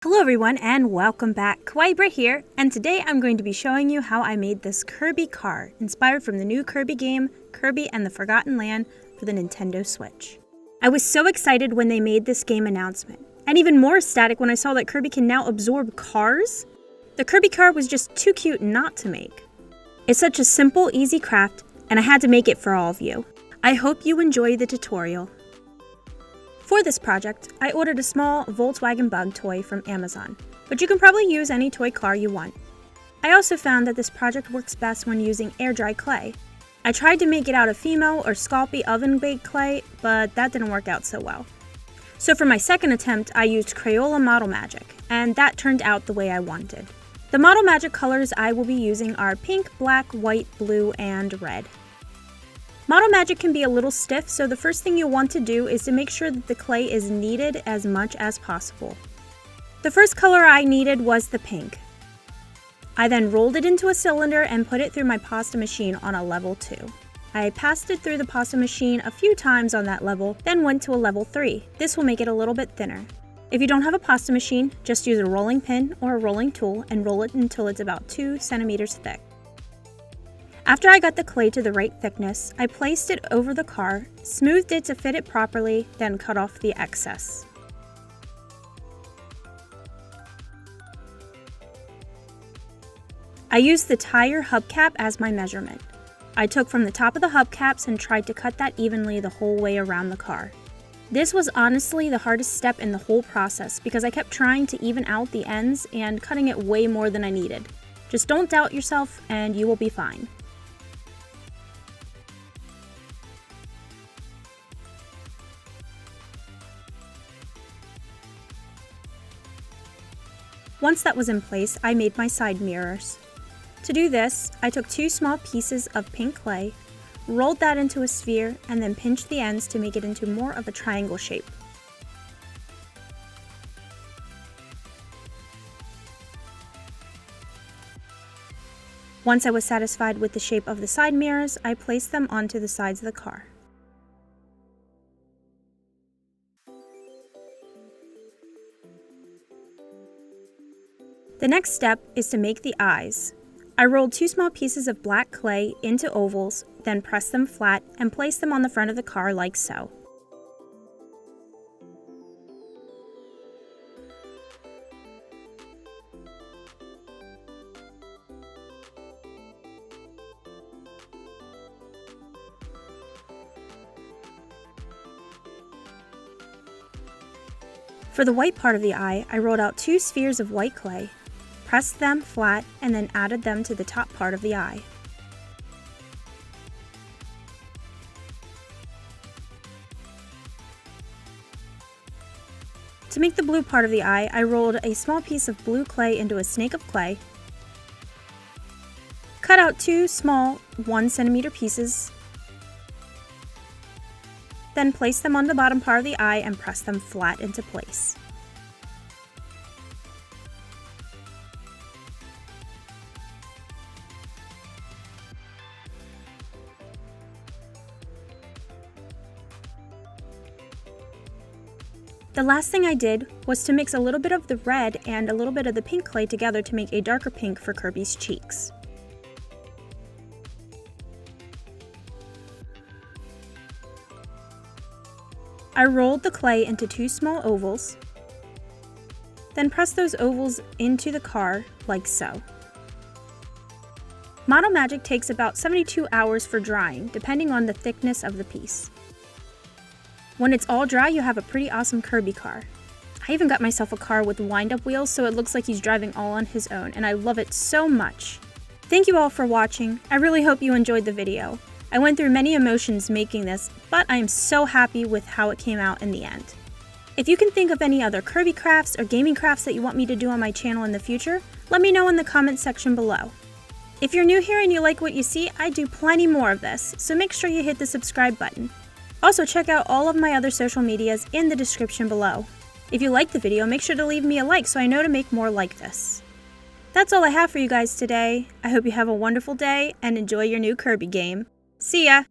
Hello everyone and welcome back. Kawaii here, and today I'm going to be showing you how I made this Kirby Car, inspired from the new Kirby game, Kirby and the Forgotten Land for the Nintendo Switch. I was so excited when they made this game announcement, and even more ecstatic when I saw that Kirby can now absorb cars. The Kirby Car was just too cute not to make. It's such a simple, easy craft, and I had to make it for all of you. I hope you enjoy the tutorial. For this project, I ordered a small Volkswagen Bug toy from Amazon, but you can probably use any toy car you want. I also found that this project works best when using air-dry clay. I tried to make it out of Fimo or Sculpey oven-baked clay, but that didn't work out so well. So for my second attempt, I used Crayola Model Magic, and that turned out the way I wanted. The Model Magic colors I will be using are pink, black, white, blue, and red. Model Magic can be a little stiff, so the first thing you'll want to do is to make sure that the clay is kneaded as much as possible. The first color I kneaded was the pink. I then rolled it into a cylinder and put it through my pasta machine on a level 2. I passed it through the pasta machine a few times on that level, then went to a level 3. This will make it a little bit thinner. If you don't have a pasta machine, just use a rolling pin or a rolling tool and roll it until it's about 2 centimeters thick. After I got the clay to the right thickness, I placed it over the car, smoothed it to fit it properly, then cut off the excess. I used the tire hubcap as my measurement. I took from the top of the hubcaps and tried to cut that evenly the whole way around the car. This was honestly the hardest step in the whole process because I kept trying to even out the ends and cutting it way more than I needed. Just don't doubt yourself and you will be fine. Once that was in place, I made my side mirrors. To do this, I took 2 small pieces of pink clay, rolled that into a sphere, and then pinched the ends to make it into more of a triangle shape. Once I was satisfied with the shape of the side mirrors, I placed them onto the sides of the car. The next step is to make the eyes. I rolled 2 small pieces of black clay into ovals, then pressed them flat and placed them on the front of the car like so. For the white part of the eye, I rolled out 2 spheres of white clay, pressed them flat, and then added them to the top part of the eye. To make the blue part of the eye, I rolled a small piece of blue clay into a snake of clay, cut out 2 small 1 centimeter pieces, then placed them on the bottom part of the eye and pressed them flat into place. The last thing I did was to mix a little bit of the red and a little bit of the pink clay together to make a darker pink for Kirby's cheeks. I rolled the clay into 2 small ovals, then pressed those ovals into the car like so. Model Magic takes about 72 hours for drying, depending on the thickness of the piece. When it's all dry, you have a pretty awesome Kirby car. I even got myself a car with wind-up wheels so it looks like he's driving all on his own, and I love it so much. Thank you all for watching. I really hope you enjoyed the video. I went through many emotions making this, but I am so happy with how it came out in the end. If you can think of any other Kirby crafts or gaming crafts that you want me to do on my channel in the future, let me know in the comments section below. If you're new here and you like what you see, I do plenty more of this, so make sure you hit the subscribe button. Also, check out all of my other social medias in the description below. If you liked the video, make sure to leave me a like so I know to make more like this. That's all I have for you guys today. I hope you have a wonderful day and enjoy your new Kirby game. See ya!